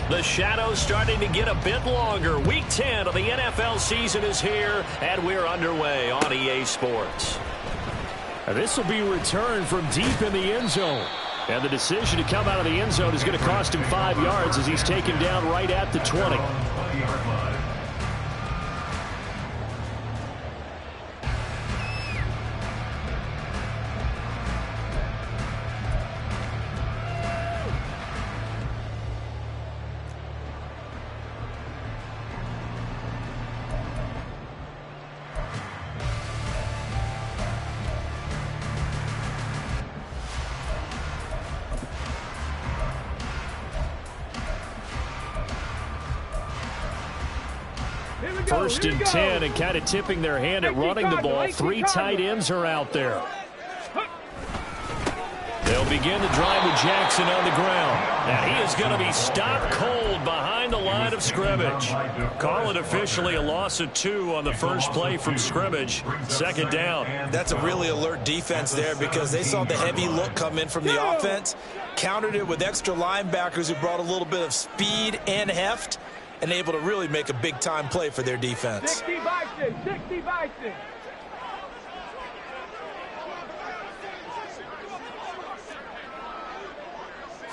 The shadow's starting to get a bit longer. Week 10 of the NFL season is here, and we're underway on EA Sports. This will be returned from deep in the end zone. And the decision to come out of the end zone is going to cost him 5 yards as he's taken down right at the 20. First and 10, and kind of tipping their hand at running the ball. 3 tight ends are out there. They'll begin the drive with Jackson on the ground. And he is going to be stopped cold behind the line of scrimmage. Call it officially a loss of 2 on the first play from scrimmage. Second down. That's a really alert defense there because they saw the heavy look come in from the offense, countered it with extra linebackers who brought a little bit of speed and heft, and able to really make a big-time play for their defense. 60 Bison, 60 Bison.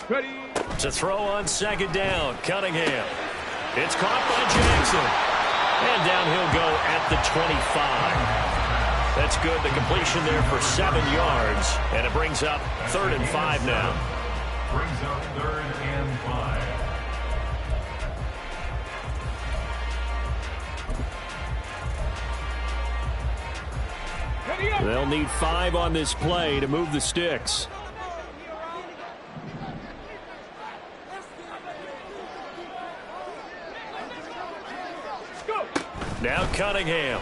Ready. To throw on second down, Cunningham. It's caught by Jackson. And down he'll go at the 25. That's good. The completion there for 7 yards. And it brings up 3rd and 5 now. Brings up 3rd and 5. They'll need 5 on this play to move the sticks. Now Cunningham.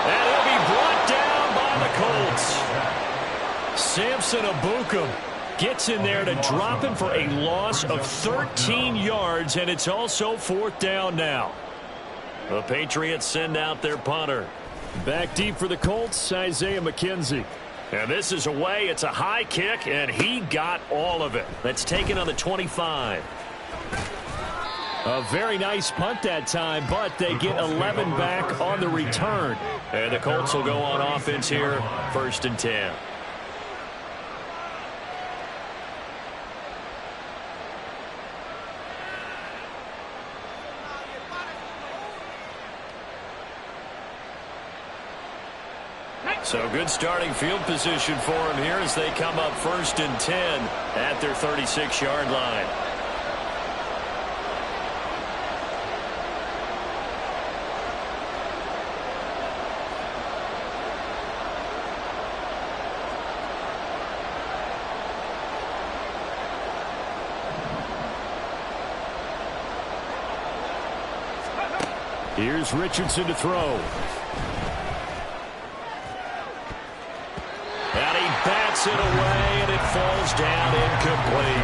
And he'll be brought down by the Colts. Samson Abukum gets in there to drop him for a loss of 13 yards, and it's also 4th down now. The Patriots send out their punter. Back deep for the Colts, Isaiah McKenzie. And this is away. It's a high kick, and he got all of it. That's taken on the 25. A very nice punt that time, but they get 11 back on the return. And the Colts will go on offense here, 1st and 10. So good starting field position for him here as they come up 1st and 10 at their 36-yard line. Here's Richardson to throw. And he bats it away, and it falls down incomplete.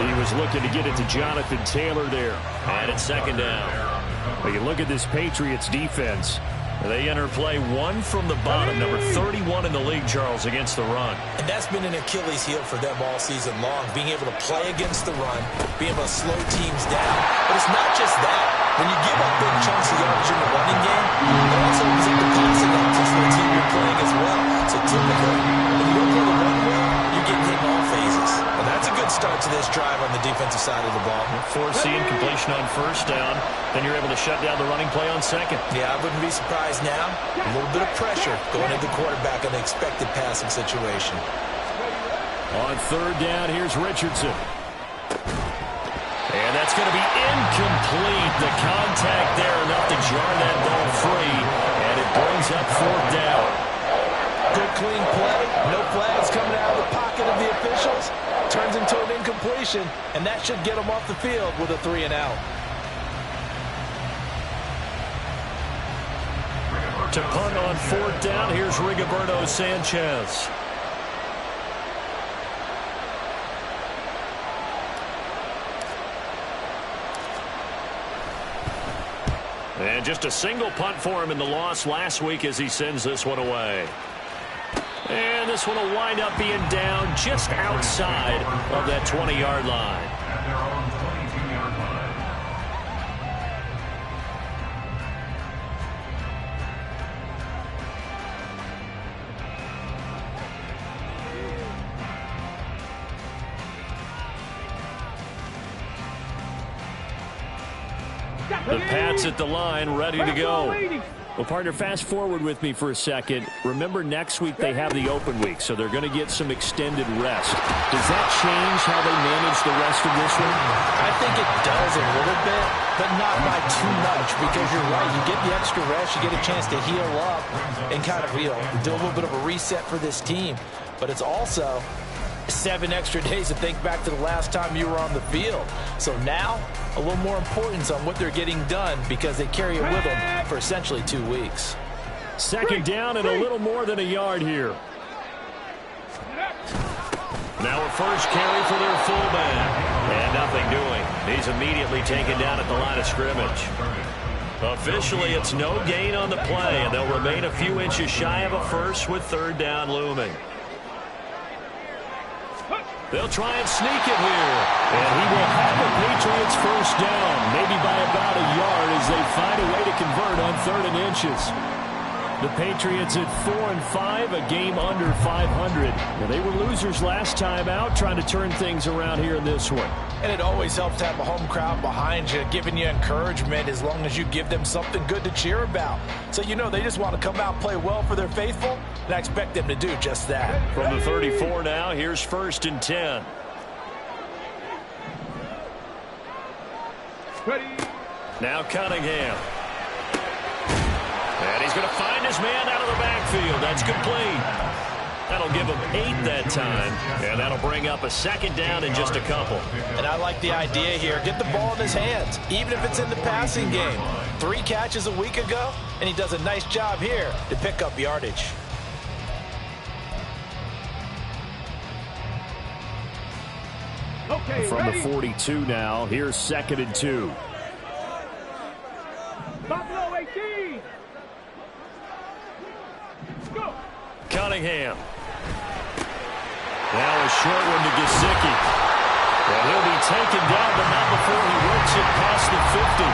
He was looking to get it to Jonathan Taylor there. And it's 2nd down. But you look at this Patriots defense. They enter play 1 from the bottom, number 31 in the league, Charles, against the run. And that's been an Achilles heel for them all season long, being able to play against the run, being able to slow teams down. But it's not just that. When you give up big chunks of yardage in the running game, it also opens up the passing options for the team you're playing as well. So typically, when you don't play the run well, you're getting hit in all phases. And that's a good start to this drive on the defensive side of the ball. Forcing completion on 1st down. Then you're able to shut down the running play on 2nd. Yeah, I wouldn't be surprised now. A little bit of pressure going into the quarterback in the expected passing situation. On 3rd down, here's Richardson. And that's going to be incomplete. The contact there enough to jar that ball free. And it brings up 4th down. Good clean play. No flags coming out of the pocket of the officials. Turns into an incompletion. And that should get them off the field with a 3 and out. To punt on 4th down, here's Rigoberto Sanchez. And just a single punt for him in the loss last week as he sends this one away. And this one will wind up being down just outside of that 20-yard line. At their own 22-yard line. The Pats at the line, ready to go. Well, partner, fast forward with me for a second. Remember, next week they have the open week, so they're going to get some extended rest. Does that change how they manage the rest of this one? I think it does a little bit, but not by too much, because you're right. You get the extra rest, you get a chance to heal up and kind of do a little bit of a reset for this team. But it's also 7 extra days to think back to the last time you were on the field. So now, a little more importance on what they're getting done because they carry it with them for essentially 2 weeks. Second down and a little more than a yard here. Now a first carry for their fullback. And nothing doing. He's immediately taken down at the line of scrimmage. Officially, it's no gain on the play, and they'll remain a few inches shy of a first with third down looming. They'll try and sneak it here. And he will have the Patriots first down, maybe by about a yard as they find a way to convert on 3rd and inches. The Patriots at 4-5, a game under 500. Well, they were losers last time out, trying to turn things around here in this one. And it always helps to have a home crowd behind you, giving you encouragement as long as you give them something good to cheer about. So you know they just want to come out and play well for their faithful, and I expect them to do just that. From the 34 now, here's 1st and 10. Ready. Now Cunningham. And he's going to find his man out of the backfield. That's complete. That'll give him 8 that time. And that'll bring up a 2nd down in just a couple. And I like the idea here. Get the ball in his hands, even if it's in the passing game. 3 catches a week ago, and he does a nice job here to pick up yardage. Okay, From ready. the 42 now, here's 2nd and 2. Buffalo 18. Go. Cunningham. Now a short one to Gesicki. And he'll be taken down, but not before he works it past the 50.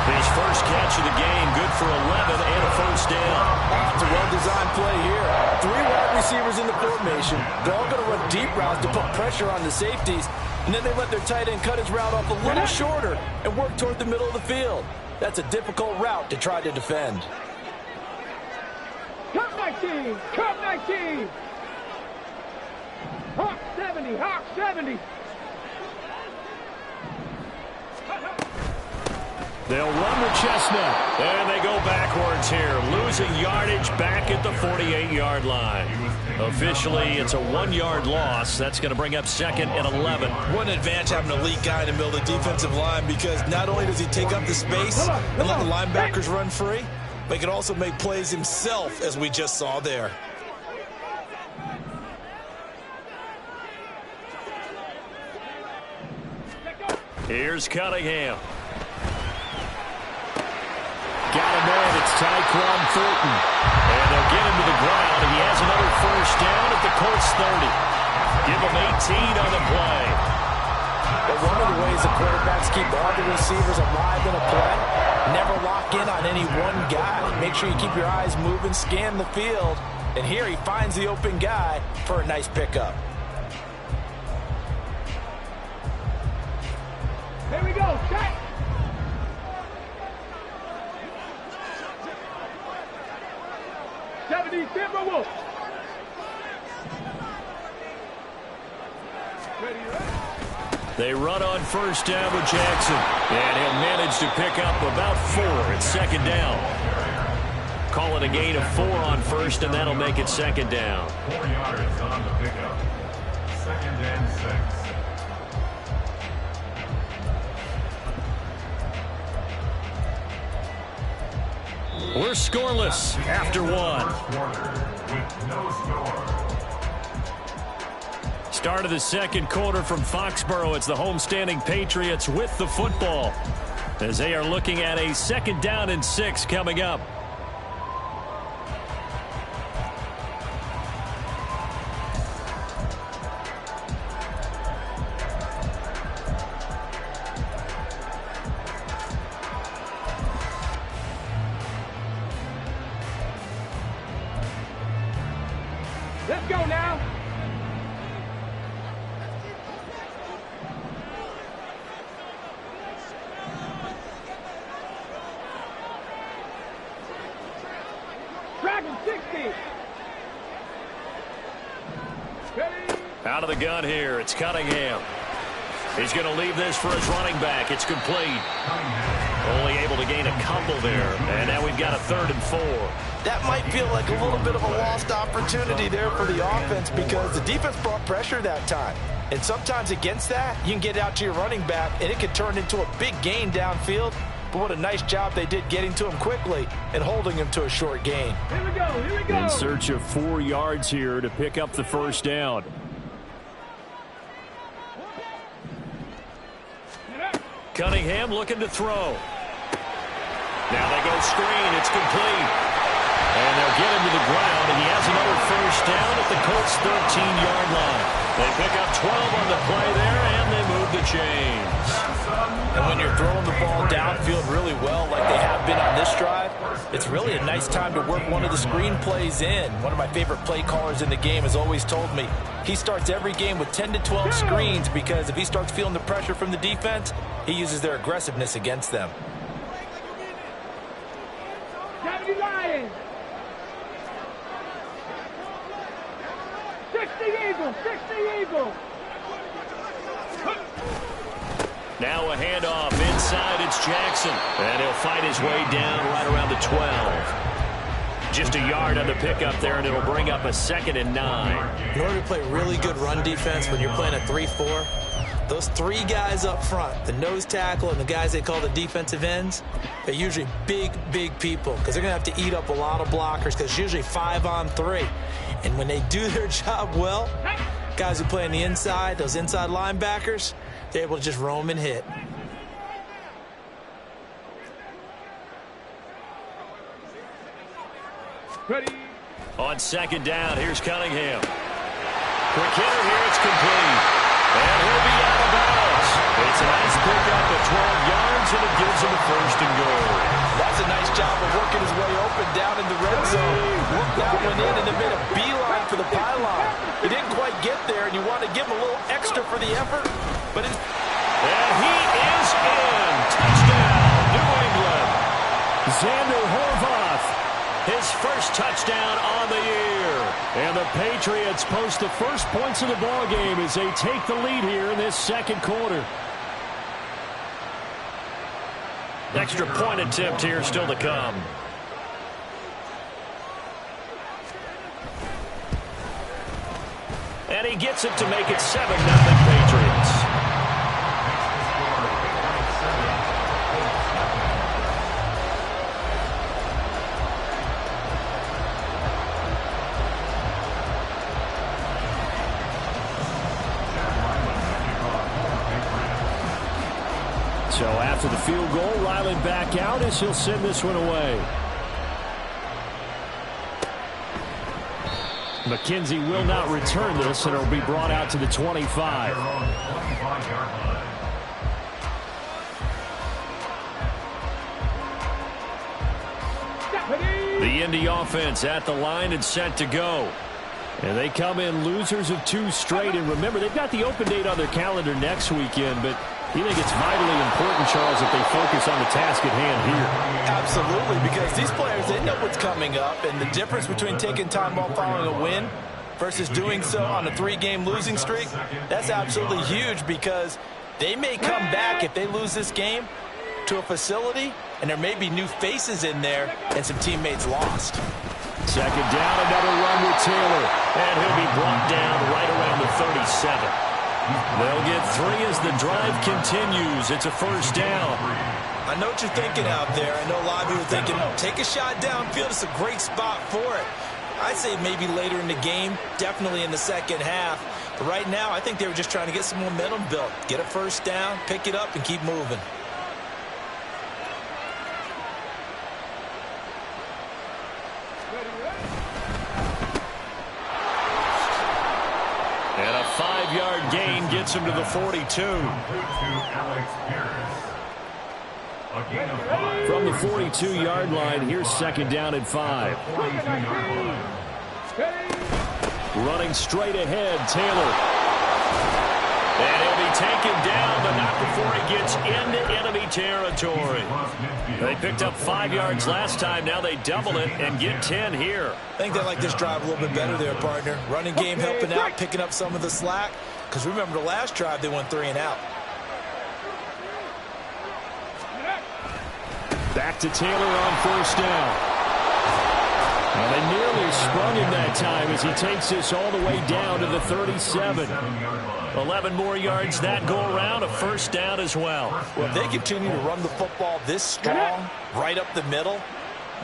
His first catch of the game, good for 11 and a first down. It's a well-designed play here. 3 wide receivers in the formation. They're all going to run deep routes to put pressure on the safeties, and then they let their tight end cut his route off a little shorter and work toward the middle of the field. That's a difficult route to try to defend. Cup 19. Cup 19. Hawk 70. Hawk 70. They'll run with Chestnut. And they go backwards here, losing yardage back at the 48-yard line. Officially, it's a 1-yard loss. That's going to bring up 2nd and 11. What an advantage having an elite guy in the middle of the defensive line, because not only does he take up the space and let the linebackers run free, but he can also make plays himself, as we just saw there. Here's Cunningham. Got a man, it's Tyquan Thornton. And they'll get him to the ground, and he has another first down at the Colts 30. Give him 18 on the play. But one of the ways the quarterbacks keep all the receivers alive in a play, never lock in on any one guy. Make sure you keep your eyes moving, scan the field, and here he finds the open guy for a nice pickup. Here we go. Check. Timberwolves. They run on first down with Jackson. And he'll manage to pick up about 4 at 2nd down. Call it a gain of 4 on first, and that'll make it 2nd down. 4 yards on the pickup. 2nd and 6. We're scoreless after 1. With no score. Start of the 2nd quarter from Foxborough. It's the homestanding Patriots with the football, as they are looking at a 2nd down and 6 coming up. Out of the gun here, it's Cunningham. He's going to leave this for his running back. It's complete. Only able to gain a couple there. And now we've got a 3rd and 4. That might feel like a little bit of a lost opportunity there for the offense because the defense brought pressure that time. And sometimes against that, you can get out to your running back, and it could turn into a big gain downfield. But what a nice job they did getting to him quickly and holding him to a short gain. Here we go, here we go. In search of 4 yards here to pick up the first down. Cunningham looking to throw. Now they go screen. It's complete. And they'll get him to the ground, and he has another first down at the Colts' 13-yard line. They pick up 12 on the play there, and they move the chains. And when you're throwing the ball downfield really well like they have been on this drive, it's really a nice time to work one of the screen plays in. One of my favorite play callers in the game has always told me he starts every game with 10 to 12 screens because if he starts feeling the pressure from the defense, he uses their aggressiveness against them. 70 Lions. 60 Eagles, 60 Eagles. Now a handoff inside. It's Jackson. And he'll fight his way down right around the 12. Just a yard on the pickup there, and it'll bring up a 2nd and 9. In order to play really good run defense when you're playing a 3-4, those 3 guys up front, the nose tackle and the guys they call the defensive ends, they're usually big, big people because they're going to have to eat up a lot of blockers because it's usually 5 on 3. And when they do their job well, guys who play on the inside, those inside linebackers, they're able to just roam and hit. Ready. On 2nd down, here's Cunningham. Quick hitter here, it's complete. And he'll be out of bounds. It's a nice pickup at 12 yards, and it gives him a 1st and goal. That's a nice job of working his way open down in the red zone. Worked that one in and then made a beeline for the pylon. He didn't quite get there, and you want to give him a little extra for the effort. But and he is in. Touchdown, New England. Xander Horvath, his first touchdown on the year. And the Patriots post the first points of the ball game as they take the lead here in this 2nd quarter. Extra point attempt here still to come. And he gets it to make it 7-0 Patriots. So after the field goal, Riley back out as he'll send this one away. McKenzie will not return this, and it'll be brought out to the 25. The Indy offense at the line and set to go. And they come in losers of 2 straight. And remember, they've got the open date on their calendar next weekend, but you think it's vitally important, Charles, that they focus on the task at hand here? Absolutely, because these players, they know what's coming up, and the difference between taking time off following a win versus doing so on a 3-game losing streak, that's absolutely huge because they may come back if they lose this game to a facility, and there may be new faces in there and some teammates lost. 2nd down, another run with Taylor, and he'll be brought down right around the 37. They'll get 3 as the drive continues. It's a first down. I know what you're thinking out there. I know a lot of people are thinking, take a shot downfield. It's a great spot for it. I'd say maybe later in the game, definitely in the 2nd half. But right now, I think they were just trying to get some momentum built. Get a first down, pick it up, and keep moving. And a 5-yard gain gets him to the 42. From the 42-yard line, here's 2nd down and 5. Running straight ahead, Taylor. And he'll be taken down, but not before he gets into enemy territory. They picked up 5 yards last time. Now they double it and get 10 here. I think they like this drive a little bit better there, partner. Running game helping out, picking up some of the slack. Because remember, the last drive, they went 3 and out. Back to Taylor on first down. And they nearly sprung him that time as he takes this all the way down to the 37. 11 more yards that go around, a first down as well. Well, if they continue to run the football this strong, right up the middle,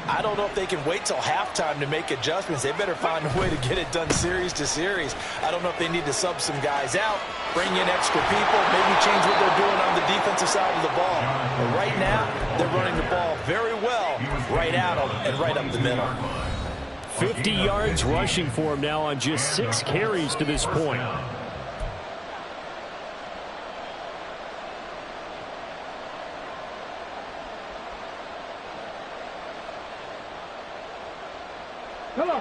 I don't know if they can wait till halftime to make adjustments. They better find a way to get it done series to series. I don't know if they need to sub some guys out, bring in extra people, maybe change what they're doing on the defensive side of the ball. But right now, they're running the ball very well, right out and right up the middle. 50 yards rushing for him now on just 6 carries to this point.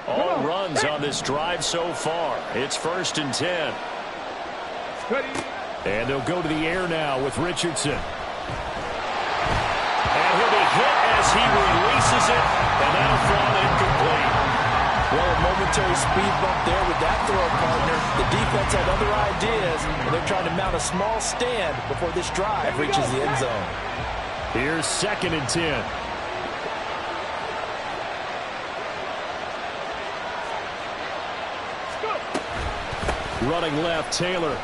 All runs on this drive so far. It's 1st and 10. And they'll go to the air now with Richardson. And he'll be hit as he releases it, and that'll fall incomplete. Well, a momentary speed bump there with that throw, partner. The defense had other ideas, and they're trying to mount a small stand before this drive reaches the end zone. Here's 2nd and 10. Running left, Taylor.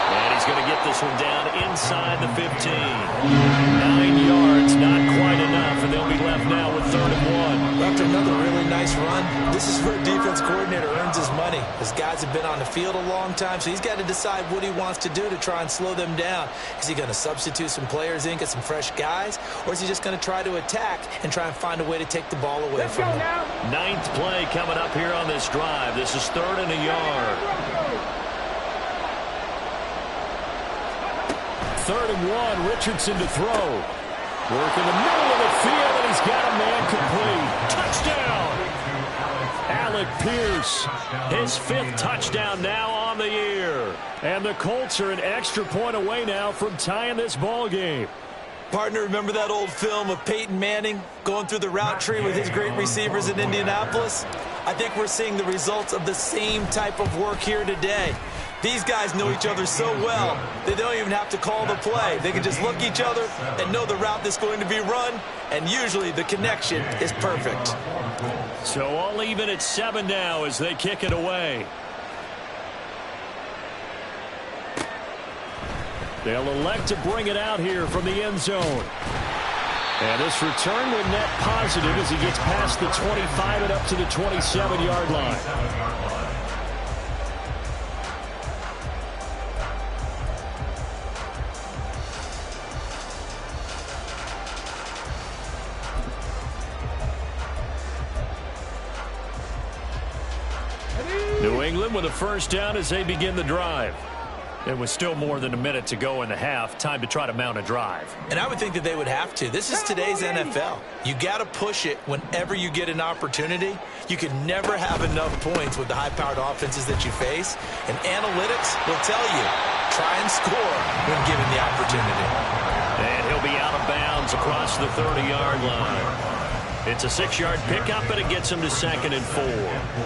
And he's going to get this one down inside the 15. 9 yards, not quite enough, and they'll be left now with 3rd and 1. After another really nice run, this is where a defense coordinator earns his money. His guys have been on the field a long time, so he's got to decide what he wants to do to try and slow them down. Is he going to substitute some players in, get some fresh guys, or is he just going to try to attack and try and find a way to take the ball away from them? 9th play coming up here on this drive. This is 3rd and a yard. 3rd and 1, Richardson to throw. Work in the middle of the field, and he's got a man complete. Touchdown! Alec Pierce, his 5th touchdown now on the year. And the Colts are an extra point away now from tying this ball game. Partner, remember that old film of Peyton Manning going through the route tree with his great receivers in Indianapolis? I think we're seeing the results of the same type of work here today. These guys know each other so well, they don't even have to call the play. They can just look each other and know the route that's going to be run, and usually the connection is perfect. So all even at 7 now as they kick it away. They'll elect to bring it out here from the end zone. And this return will net positive as he gets past the 25 and up to the 27-yard line. New England with a first down as they begin the drive. There was still more than a minute to go in the half. Time to try to mount a drive. And I would think that they would have to. This is today's NFL. You got to push it whenever you get an opportunity. You can never have enough points with the high-powered offenses that you face. And analytics will tell you, try and score when given the opportunity. And he'll be out of bounds across the 30-yard line. It's a 6-yard pickup, and it gets him to 2nd and 4.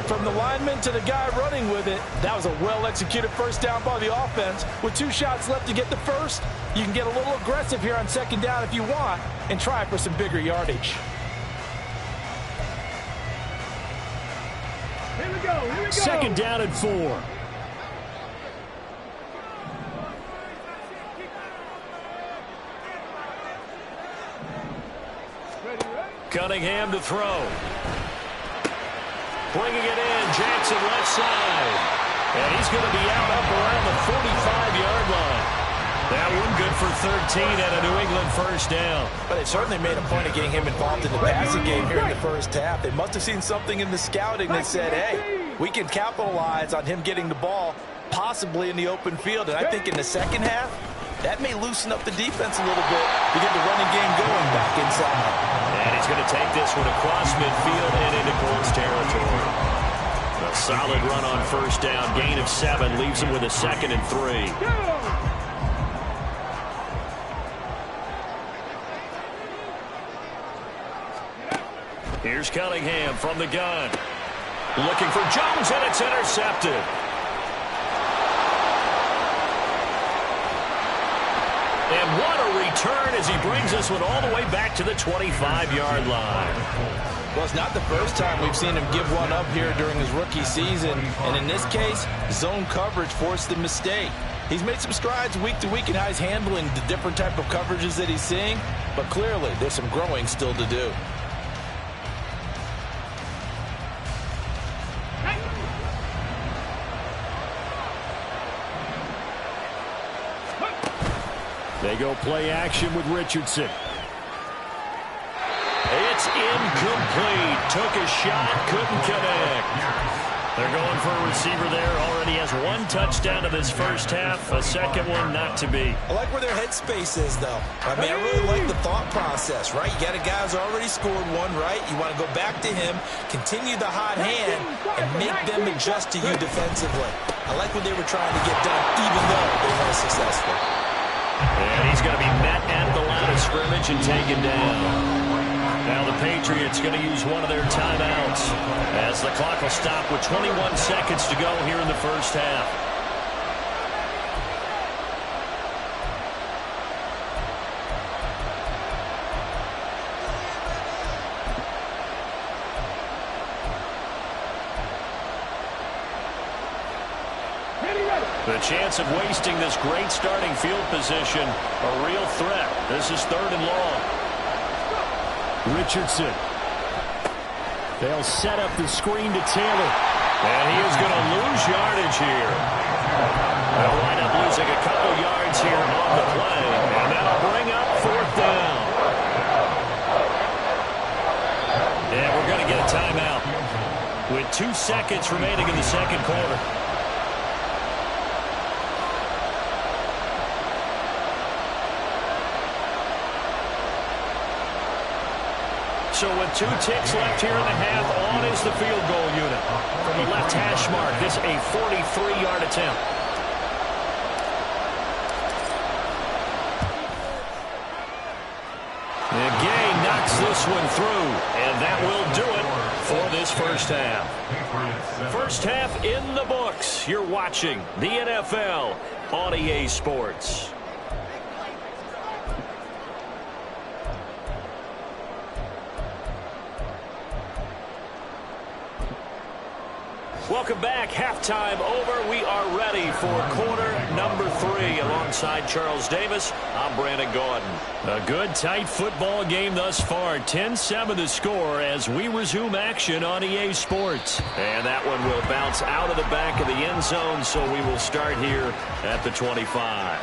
From the lineman to the guy running with it, that was a well-executed first down by the offense. With 2 shots left to get the first, you can get a little aggressive here on 2nd down if you want and try for some bigger yardage. Here we go. 2nd down and 4. Cunningham to throw. Bringing it in, Jackson left side. And he's going to be out up around the 45-yard line. That one good for 13 and a New England first down. But they certainly made a point of getting him involved in the passing game here in the first half. They must have seen something in the scouting that said, hey, we can capitalize on him getting the ball possibly in the open field. And I think in the second half, that may loosen up the defense a little bit to get the running game going back inside. And he's going to take this one across midfield and into Colts territory. The A solid run on first down. Gain of 7 leaves him with a 2nd and 3. Here's Cunningham from the gun. Looking for Jones, and it's intercepted. And what a return as he brings this one all the way back to the 25-yard line. Well, it's not the first time we've seen him give one up here during his rookie season. And in this case, zone coverage forced the mistake. He's made some strides week to week in how he's handling the different type of coverages that he's seeing. But clearly, there's some growing still to do. They go play action with Richardson. It's incomplete. Took a shot, couldn't connect. They're going for a receiver there. Already has 1 touchdown in this first half. A second one not to be. I like where their headspace is, though. I mean, I really like the thought process, right? You got a guy who's already scored 1, right? You want to go back to him, continue the hot hand, and make them adjust to you defensively. I like what they were trying to get done, even though they weren't successful. And he's going to be met at the line of scrimmage and taken down. Now the Patriots going to use one of their timeouts as the clock will stop with 21 seconds to go here in the first half. The chance of wasting this great starting field position, a real threat. This is 3rd and long. Richardson. They'll set up the screen to Taylor. And he is going to lose yardage here. They'll wind up losing a couple yards here on the play. And that'll bring up 4th down. And we're going to get a timeout with 2 seconds remaining in the second quarter. So with 2 ticks left here in the half, on is the field goal unit. From the left hash mark, this a 43-yard attempt. And Gay knocks this one through, and that will do it for this first half. First half in the books. You're watching the NFL on EA Sports. Welcome back. Halftime over. We are ready for quarter number 3. Alongside Charles Davis, I'm Brandon Gordon. A good, tight football game thus far. 10-7 the score as we resume action on EA Sports. And that one will bounce out of the back of the end zone, so we will start here at the 25.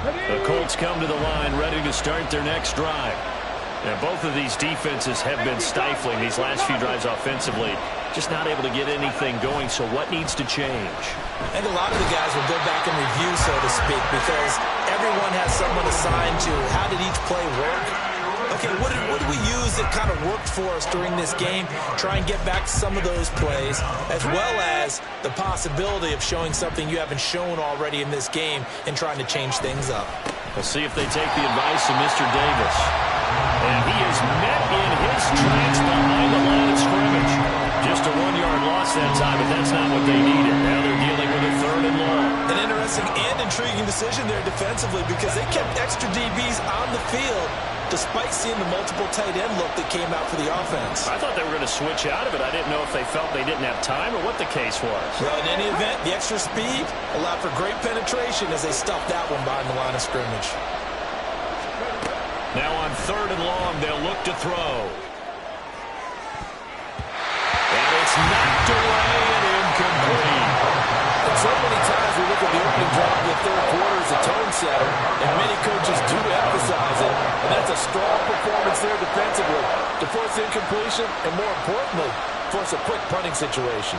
The Colts come to the line ready to start their next drive. And both of these defenses have been stifling these last few drives offensively. Just not able to get anything going, so what needs to change? I think a lot of the guys will go back and review, so to speak, because everyone has someone assigned to how did each play work. Okay, what did we use that kind of worked for us during this game? Try and get back to some of those plays, as well as the possibility of showing something you haven't shown already in this game and trying to change things up. We'll see if they take the advice of Mr. Davis. And he is met in his tracks behind the line of scrimmage. Just a 1-yard loss that time, but that's not what they needed. Now they're dealing with a 3rd and long. An interesting and intriguing decision there defensively because they kept extra DBs on the field despite seeing the multiple tight end look that came out for the offense. I thought they were going to switch out of it. I didn't know if they felt they didn't have time or what the case was. Well, in any event, the extra speed allowed for great penetration as they stuffed that one behind the line of scrimmage. Now on 3rd and long, they'll look to throw. And it's knocked away and incomplete. And so many times we look at the opening drive of the 3rd quarter as a tone setter, and many coaches do emphasize it, and that's a strong performance there defensively to force incompletion and, more importantly, force a quick punting situation.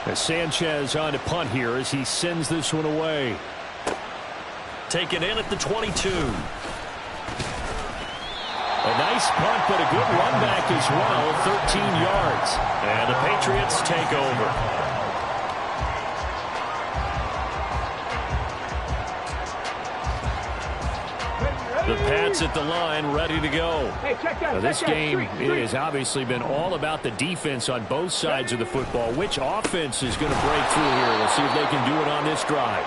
As Sanchez on to punt here as he sends this one away. Taken in at the 22. A nice punt, but a good run back as well, 13 yards. And the Patriots take over. The Pats at the line, ready to go. Hey, check that. Now, this game has obviously been all about the defense on both sides of the football. Which offense is going to break through here? We'll see if they can do it on this drive.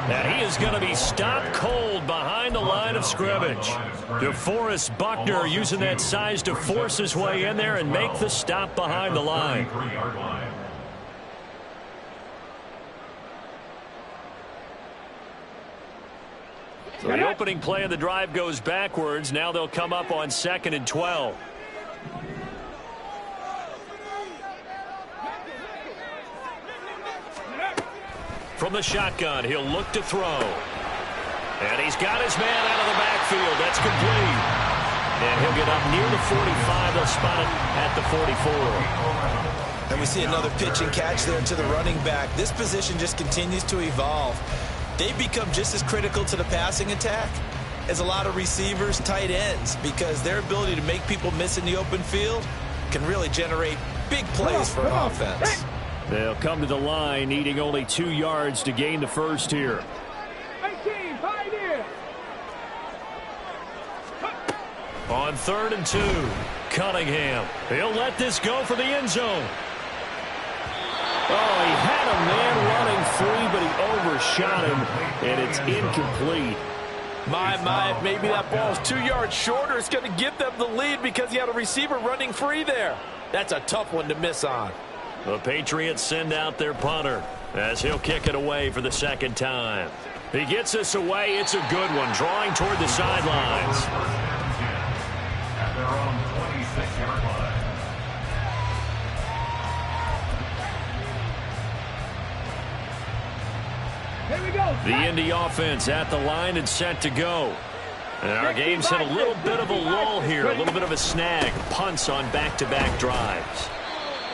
And he is going to be stopped cold behind the line of scrimmage. DeForest Buckner using that size to force his way in there and make the stop behind the line. So the opening play of the drive goes backwards. Now they'll come up on 2nd and 12. From the shotgun, he'll look to throw. And he's got his man out of the backfield. That's complete. And he'll get up near the 45. They'll spot it at the 44. And we see another pitch and catch there to the running back. This position just continues to evolve. They become just as critical to the passing attack as a lot of receivers, tight ends, because their ability to make people miss in the open field can really generate big plays for an offense. They'll come to the line, needing only 2 yards to gain the first here. 18, Pioneer. On 3rd and 2, Cunningham. He'll let this go for the end zone. Oh, he had a man running free, but he overshot him, and it's incomplete. My, maybe that ball's 2 yards shorter. It's going to give them the lead because he had a receiver running free there. That's a tough one to miss on. The Patriots send out their punter as he'll kick it away for the 2nd time. He gets this away. It's a good one, drawing toward the sidelines. At their own 26-yard line. Here we go. The Indy offense at the line and set to go. And our game's hit a little bit of a lull here, a little bit of a snag. Punts on back-to-back drives.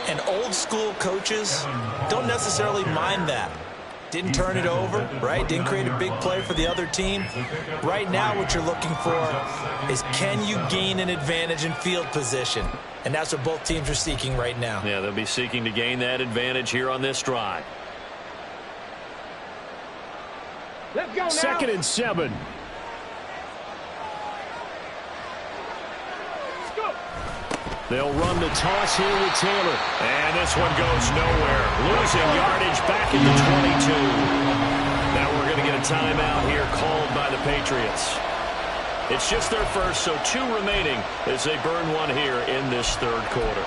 And old school coaches don't necessarily mind that. Didn't turn it over, right? Didn't create a big play for the other team. Right now what you're looking for is, can you gain an advantage in field position? And that's what both teams are seeking right now. Yeah, they'll be seeking to gain that advantage here on this drive. Let's go now. 2nd and 7. They'll run the toss here with Taylor. And this one goes nowhere. Losing yardage back at the 22. Now we're going to get a timeout here called by the Patriots. It's just their first, so 2 remaining as they burn one here in this 3rd quarter.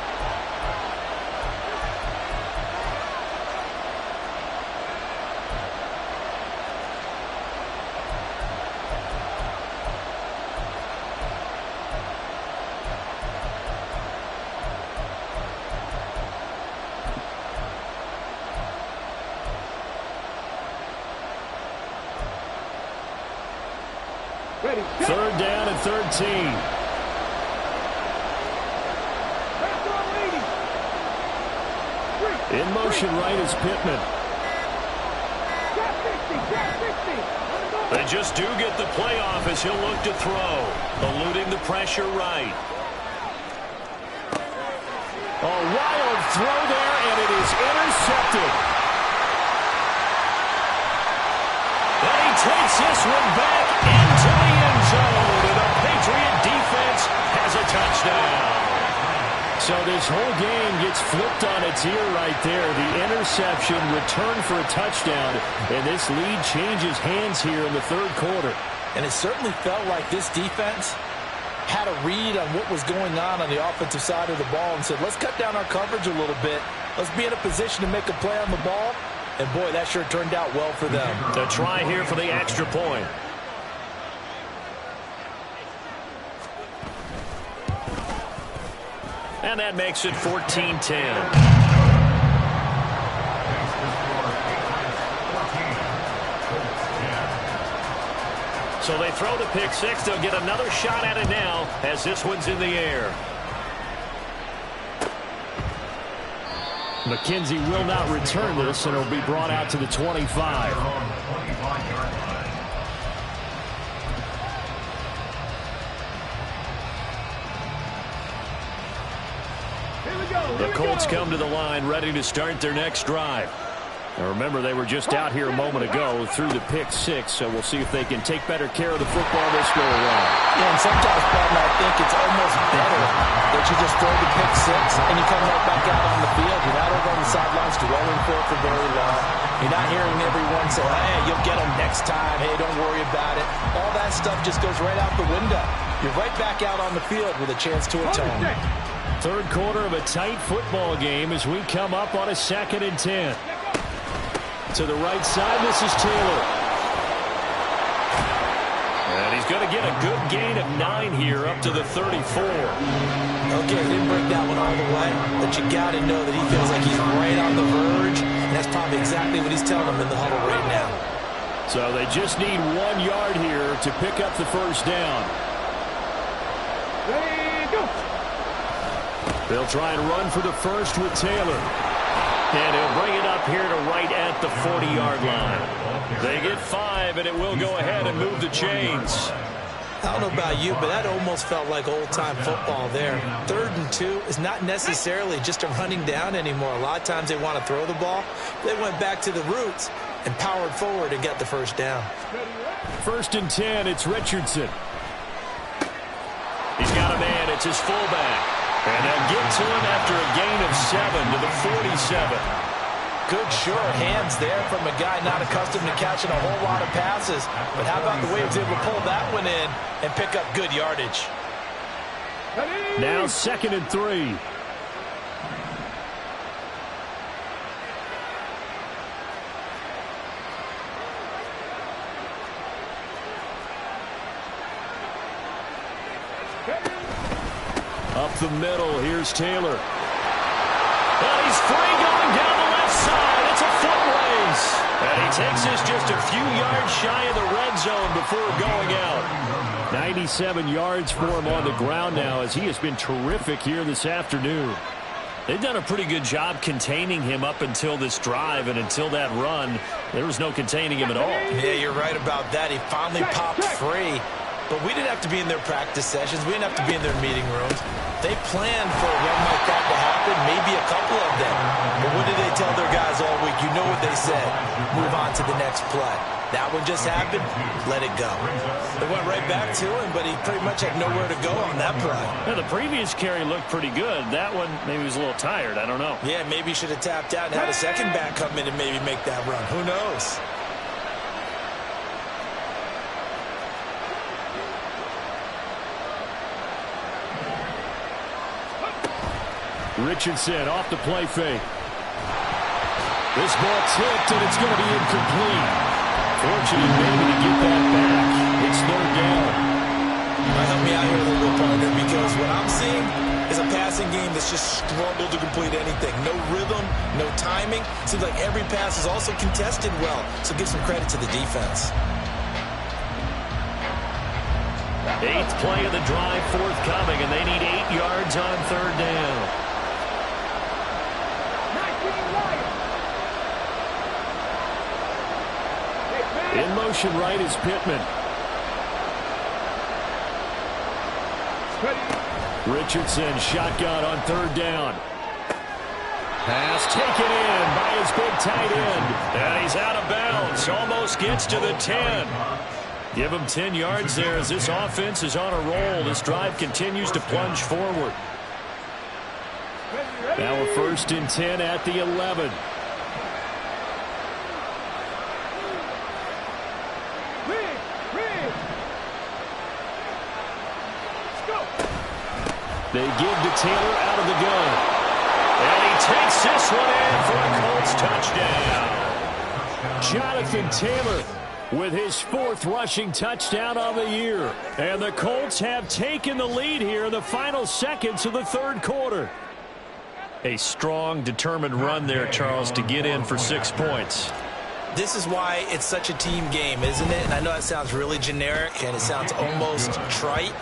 Ready. 3rd down and 13. In motion right is Pittman. They just do get the playoff as he'll look to throw. Eluding the pressure right. A wild throw there, and it is intercepted. And he takes this one back into the end zone. And the Patriot defense has a touchdown. So this whole game gets flipped on its ear right there. The interception returned for a touchdown, and this lead changes hands here in the 3rd quarter. And it certainly felt like this defense had a read on what was going on the offensive side of the ball and said, let's cut down our coverage a little bit. Let's be in a position to make a play on the ball. And, boy, that sure turned out well for them. The try here for the extra point. And that makes it 14-10. So they throw the pick six. They'll get another shot at it now as this one's in the air. McKenzie will not return this, and it'll be brought out to the 25. The Colts come to the line ready to start their next drive. Now remember, they were just out here a moment ago through the pick 6, so we'll see if they can take better care of the football this go around. Yeah, and sometimes, Patton, I think it's almost better that you just throw the pick 6 and you come right back out on the field. You're not over on the sidelines dwelling for it for very long. You're not hearing everyone say, hey, you'll get them next time. Hey, don't worry about it. All that stuff just goes right out the window. You're right back out on the field with a chance to atone. Third quarter of a tight football game as we come up on a 2nd and 10. To the right side, this is Taylor. And he's going to get a good gain of 9 here up to the 34. Okay, didn't break that one all the way, but you got to know that he feels like he's right on the verge, and that's probably exactly what he's telling them in the huddle right now. So they just need 1 yard here to pick up the first down. Ready, go. They'll try and run for the first with Taylor. And he'll bring it up here to right at the 40-yard line. They get 5, and it will go ahead and move the chains. I don't know about you, but that almost felt like old-time football there. 3rd and 2 is not necessarily just a running down anymore. A lot of times they want to throw the ball. They went back to the roots and powered forward and got the first down. 1st and 10, it's Richardson. He's got a man. It's his fullback. And they'll get to him after a gain of 7 to the 47. Good, sure hands there from a guy not accustomed to catching a whole lot of passes. But how about the way he was able to pull that one in and pick up good yardage? Now 2nd and 3. Up the middle, here's Taylor. And he's free going down the left side. It's a foot race. And he takes this just a few yards shy of the red zone before going out. 97 yards for him on the ground now as he has been terrific here this afternoon. They've done a pretty good job containing him up until this drive, and until that run, there was no containing him at all. Yeah, you're right about that. He finally popped free. But we didn't have to be in their practice sessions. We didn't have to be in their meeting rooms. They planned for a run like that to happen, maybe a couple of them. But what did they tell their guys all week? You know what they said. Move on to the next play. That one just happened. Let it go. They went right back to him, but he pretty much had nowhere to go on that play. Yeah, the previous carry looked pretty good. That one, maybe he was a little tired. I don't know. Yeah, maybe he should have tapped out and had a second back come in and maybe make that run. Who knows? Richardson off the play fake. This ball tipped, and it's going to be incomplete. Fortunate maybe to get that back. It's 3rd down. Help me out here a little bit, partner, because what I'm seeing is a passing game that's just struggled to complete anything. No rhythm, no timing. Seems like every pass is also contested well, so give some credit to the defense. 8th play of the drive forthcoming, and they need 8 yards on 3rd down. In motion right is Pittman. Richardson shotgun on 3rd down. Pass taken in by his big tight end. And he's out of bounds. Almost gets to the 10. Give him 10 yards there as this offense is on a roll. This drive continues to plunge forward. Now a 1st and 10 at the 11. They give to Taylor out of the gun. And he takes this one in for a Colts touchdown. Jonathan Taylor with his 4th rushing touchdown of the year. And the Colts have taken the lead here in the final seconds of the 3rd quarter. A strong, determined run there, Charles, to get in for 6 points. This is why it's such a team game, isn't it? And I know that sounds really generic and it sounds almost trite.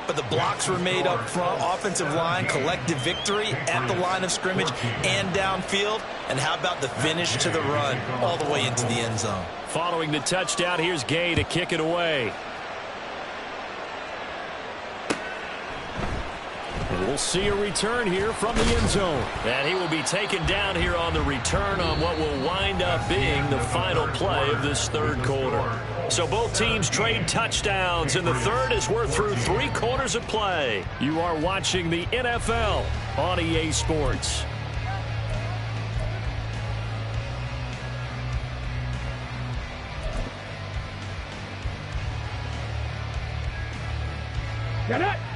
but the blocks were made up front. Offensive line, collective victory at the line of scrimmage and downfield. And how about the finish to the run all the way into the end zone? Following the touchdown, here's Gay to kick it away. We'll see a return here from the end zone. And he will be taken down here on the return on what will wind up being the final play of this third quarter. So both teams trade touchdowns in the third as we're through 3 quarters of play. You are watching the NFL on EA Sports.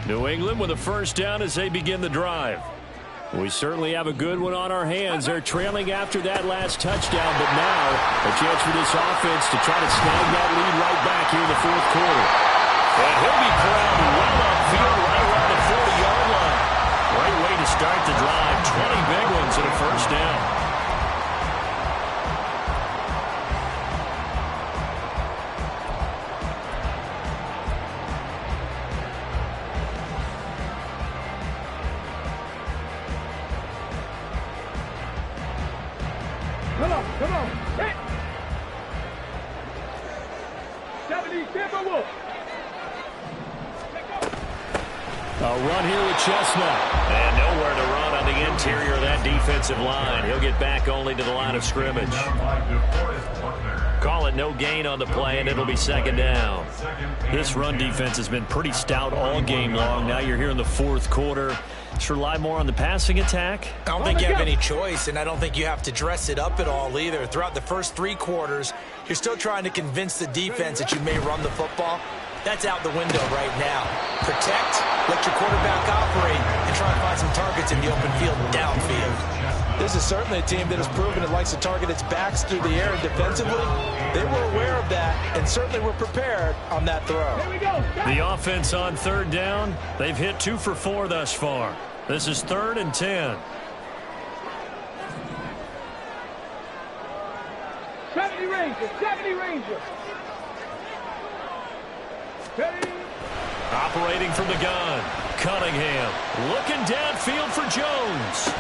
New England with a first down as they begin the drive. We certainly have a good one on our hands. They're trailing after that last touchdown, but now a chance for this offense to try to snag that lead right back here in the fourth quarter. And he'll be corralled well upfield right around the 40-yard line. Great way to start the drive. 20 big ones and a first down. Come on. Hit. 70, Timberwolf. A run here with Chestnut. And nowhere to run on the interior of that defensive line. He'll get back only to the line of scrimmage. Call it no gain on the play, and it'll be second down. This run defense has been pretty stout all game long. Now you're here in the fourth quarter. Let's rely more on the passing attack. I don't think you have any choice, and I don't think you have to dress it up at all either. Throughout the first 3 quarters, you're still trying to convince the defense that you may run the football. That's out the window right now. Protect, let your quarterback operate, and try to find some targets in the open field and downfield. This is certainly a team that has proven it likes to target its backs through the air and defensively. They were aware of that and certainly were prepared on that throw. Here we go. The offense on third down, they've hit 2 for 4 thus far. This is 3rd and 10. 70 Rangers, 70 Rangers. Ready? Operating from the gun, Cunningham looking downfield for Jones.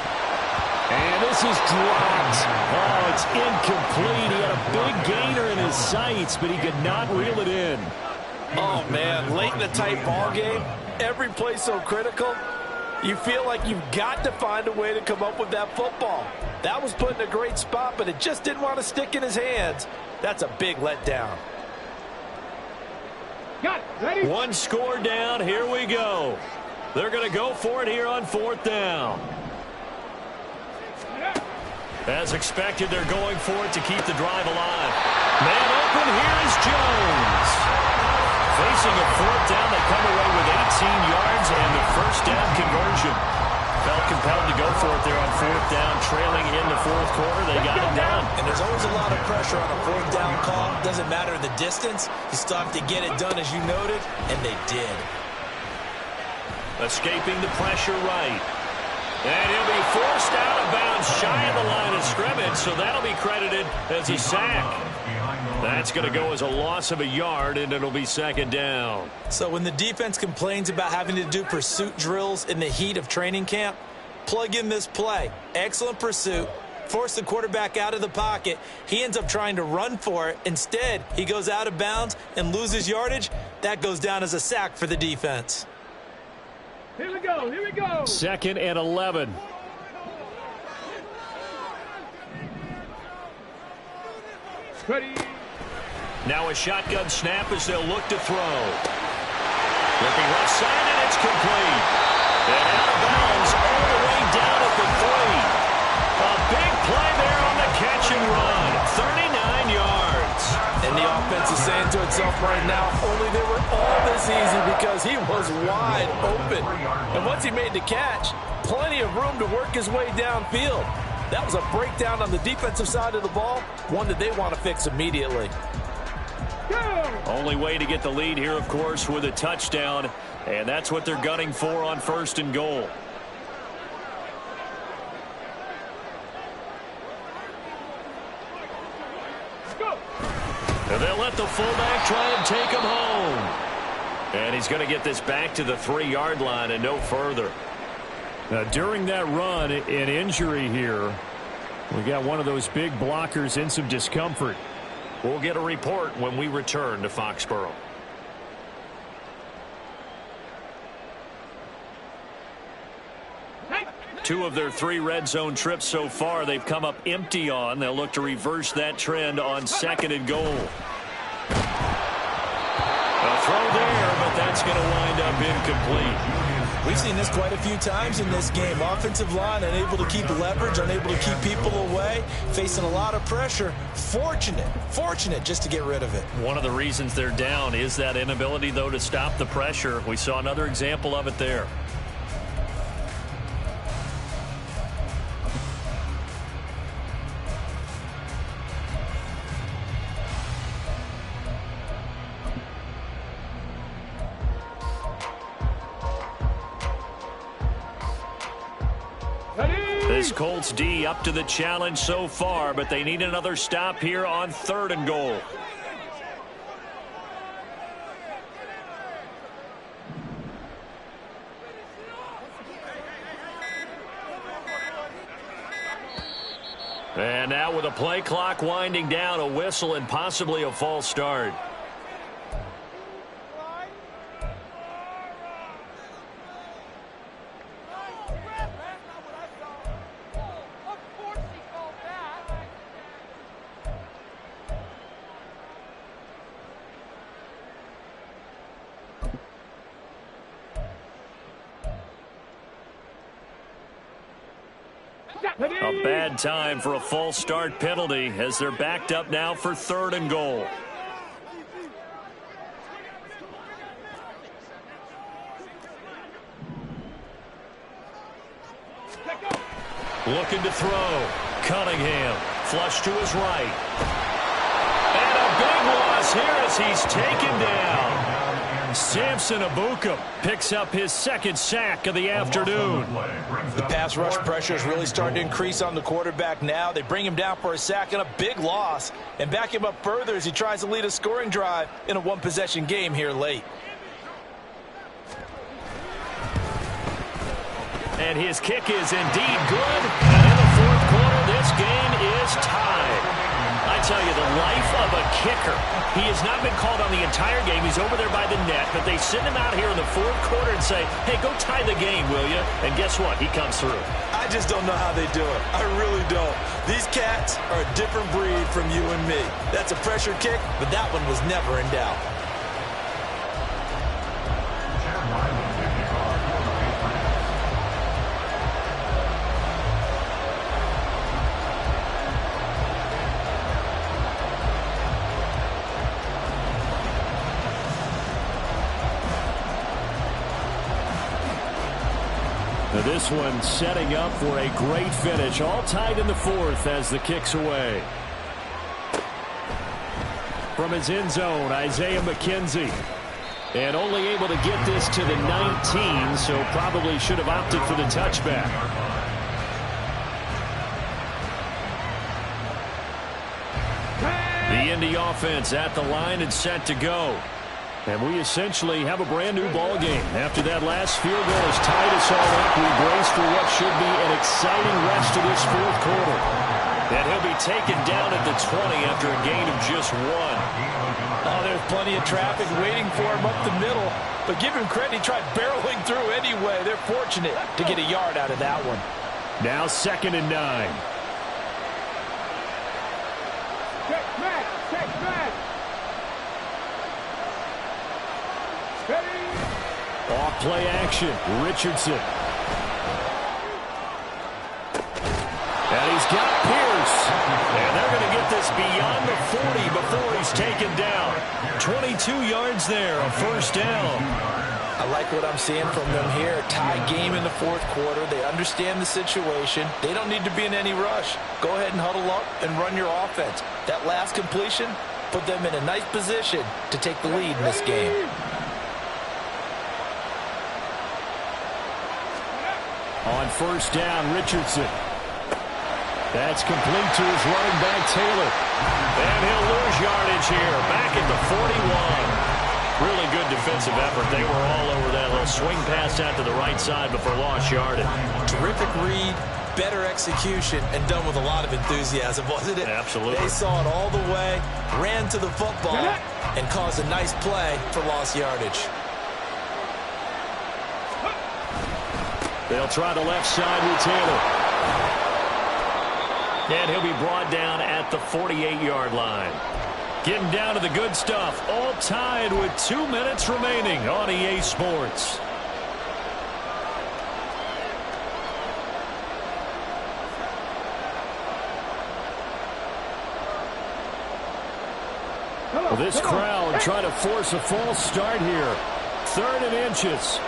And this is dropped. Oh, it's incomplete. He had a big gainer in his sights, but he could not reel it in. Oh, man, late in the tight ball game, every play so critical. You feel like you've got to find a way to come up with that football. That was put in a great spot, but it just didn't want to stick in his hands. That's a big letdown. Got it. Ready? 1 score down. Here we go. They're going to go for it here on 4th down. As expected, they're going for it to keep the drive alive. Man open, here is Jones. Facing a 4th down, they come away with 18 yards and the first down conversion. Felt compelled to go for it there on 4th down, trailing in the fourth quarter. They got it done. And there's always a lot of pressure on a 4th down call. Doesn't matter the distance. You still have to get it done, as you noted, and they did. Escaping the pressure right. And he'll be forced out of bounds shy of the line of scrimmage, so that'll be credited as a sack. That's going to go as a loss of a yard, and it'll be second down. So when the defense complains about having to do pursuit drills in the heat of training camp, plug in this play. Excellent pursuit. Force the quarterback out of the pocket. He ends up trying to run for it. Instead, he goes out of bounds and loses yardage. That goes down as a sack for the defense. Here we go. Here we go. 2nd and 11. Ready? Now a shotgun snap as they'll look to throw. Looking left side, and it's complete. And out of bounds all the way down at the 3. A big play there on the catch and run. 39 yards. And the offense is saying to itself right now, only they were all this easy because he was wide open. And once he made the catch, plenty of room to work his way downfield. That was a breakdown on the defensive side of the ball, one that they want to fix immediately. Only way to get the lead here, of course, with a touchdown. And that's what they're gunning for on 1st and goal. Go. And they'll let the fullback try and take him home. And he's going to get this back to the 3-yard line and no further. Now, during that run, an injury here. We got one of those big blockers in some discomfort. We'll get a report when we return to Foxborough. Two of their 3 red zone trips so far they've come up empty on. They'll look to reverse that trend on 2nd and goal. A throw there, but that's going to wind up incomplete. We've seen this quite a few times in this game. Offensive line unable to keep leverage, unable to keep people away, facing a lot of pressure. Fortunate just to get rid of it. One of the reasons they're down is that inability, though, to stop the pressure. We saw another example of it there. This Colts D up to the challenge so far, but they need another stop here on 3rd and goal. And now with a play clock winding down, a whistle and possibly a false start. A bad time for a false start penalty as they're backed up now for 3rd and goal. Looking to throw. Cunningham flush to his right. And a big loss here as he's taken down. Samson Ebukam picks up his 2nd sack of the afternoon. The pass rush pressure is really starting to increase on the quarterback now. They bring him down for a sack and a big loss and back him up further as he tries to lead a scoring drive in a 1-possession game here late. And his kick is indeed good. And in the 4th quarter, this game is tied. I tell you, the life of a kicker. He has not been called on the entire game. He's over there by the net, but they send him out here in the 4th quarter and say, hey, go tie the game, will you? And guess what? He comes through. I just don't know how they do it. I really don't. These cats are a different breed from you and me. That's a pressure kick, but that one was never in doubt. This one setting up for a great finish. All tied in the 4th as the kick's away. From his end zone, Isaiah McKenzie. And only able to get this to the 19, so probably should have opted for the touchback. The Indy offense at the line and set to go. And we essentially have a brand-new ball game. After that last field goal has tied us all up, we brace for what should be an exciting rest of this 4th quarter. And he'll be taken down at the 20 after a gain of just 1. Oh, there's plenty of traffic waiting for him up the middle. But give him credit, he tried barreling through anyway. They're fortunate to get a yard out of that one. Now 2nd and 9. Check back. Off play action, Richardson. And he's got Pierce. And they're going to get this beyond the 40 before he's taken down. 22 yards there, a 1st down. I like what I'm seeing from them here. Tie game in the 4th quarter. They understand the situation. They don't need to be in any rush. Go ahead and huddle up and run your offense. That last completion put them in a nice position to take the lead in this game. On 1st down, Richardson. That's complete to his running back, Taylor. And he'll lose yardage here, back at the 41. Really good good defensive effort. They were all over that little swing pass out to the right side before lost yardage. Terrific read, better execution, and done with a lot of enthusiasm, wasn't it? Absolutely. They saw it all the way, ran to the football, and caused a nice play for lost yardage. They'll try the left side with Taylor. And he'll be brought down at the 48-yard line. Getting down to the good stuff. All tied with 2 minutes remaining on EA Sports. Well, this crowd trying to force a false start here. 3rd and inches.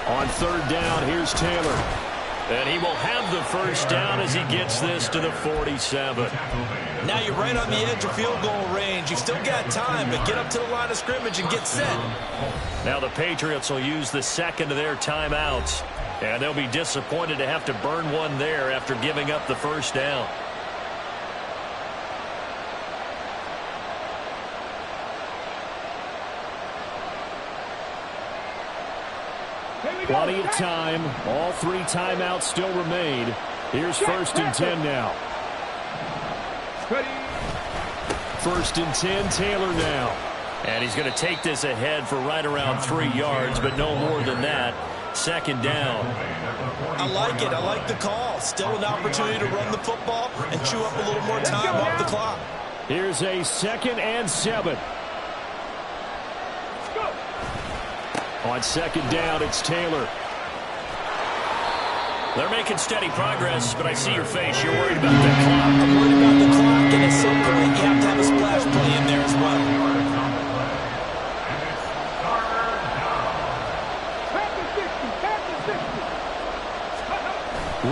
On 3rd down, here's Taylor. And he will have the first down as he gets this to the 47. Now you're right on the edge of field goal range. You've still got time, but get up to the line of scrimmage and get set. Now the Patriots will use the second of their timeouts. And they'll be disappointed to have to burn one there after giving up the first down. Plenty of time. All 3 timeouts still remain. Here's 1st and 10 now. 1st and 10, Taylor now. And he's going to take this ahead for right around 3 yards, but no more than that. 2nd down. I like it. I like the call. Still an opportunity to run the football and chew up a little more time off the clock. Here's a 2nd and 7. On 2nd down, it's Taylor. They're making steady progress, but I see your face. You're worried about the clock. I'm worried about the clock, and at some point, you have to have a splash play in there as well.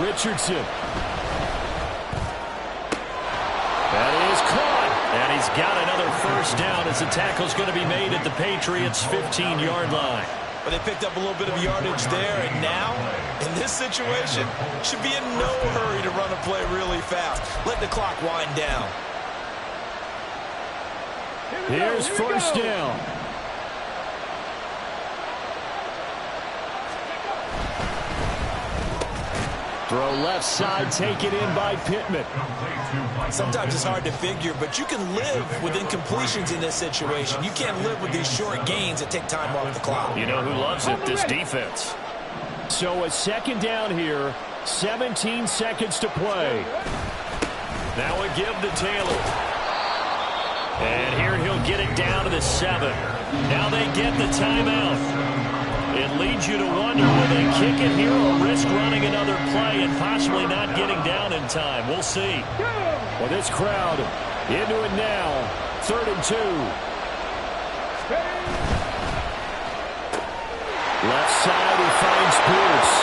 Richardson. That is caught. And he's got another first down as the tackle's going to be made at the Patriots' 15-yard line. But they picked up a little bit of yardage there, and now, in this situation, should be in no hurry to run a play really fast. Let the clock wind down. Here's first down. Throw left side, taken in by Pittman. Sometimes it's hard to figure, but you can live with incompletions in this situation. You can't live with these short gains that take time off the clock. You know who loves it? This defense. So a 2nd down here, 17 seconds to play. Now a give to Taylor. And here he'll get it down to the 7. Now they get the timeout. It leads you to wonder, will they kick it here or risk running another play and possibly not getting down in time? We'll see. Well, this crowd into it now. 3rd and 2. Left side, he finds Pierce.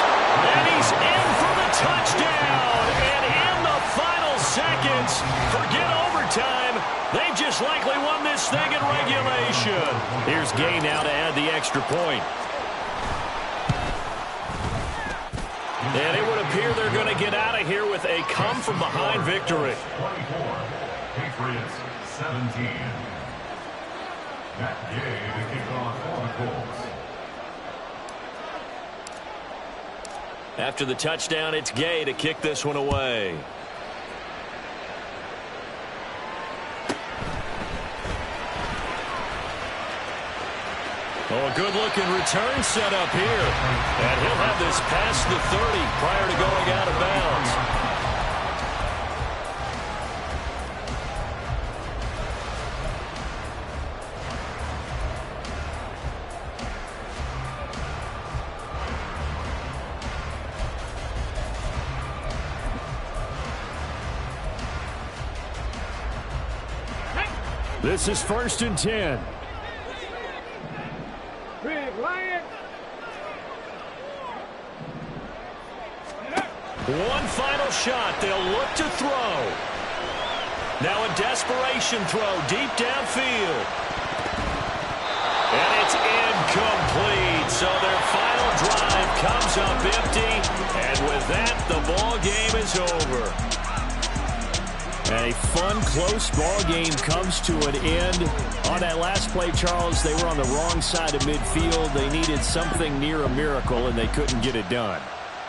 And he's in for the touchdown. And in the final seconds, forget overtime. They've just likely won this thing in regulation. Here's Gay now to add the extra point. And it would appear they're going to get out of here with a come-from-behind victory. 24, Patriots 17. Matt Gay to kick off for the Colts. After the touchdown, it's Gay to kick this one away. Oh, a good-looking return set up here. And he'll have this past the 30 prior to going out of bounds. This is 1st and 10. Big Lion. One final shot. They'll look to throw. Now a desperation throw deep downfield. And comes up empty, and with that, the ball game is over. A fun, close ball game comes to an end. On that last play, Charles, they were on the wrong side of midfield. They needed something near a miracle, and they couldn't get it done.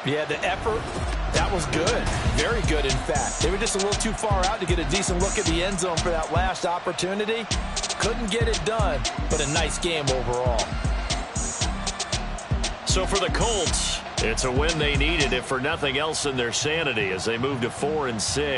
Yeah, the effort, that was good. Very good, in fact. They were just a little too far out to get a decent look at the end zone for that last opportunity. Couldn't get it done, but a nice game overall. So for the Colts, it's a win they needed, if for nothing else in their sanity, as they move to 4-6.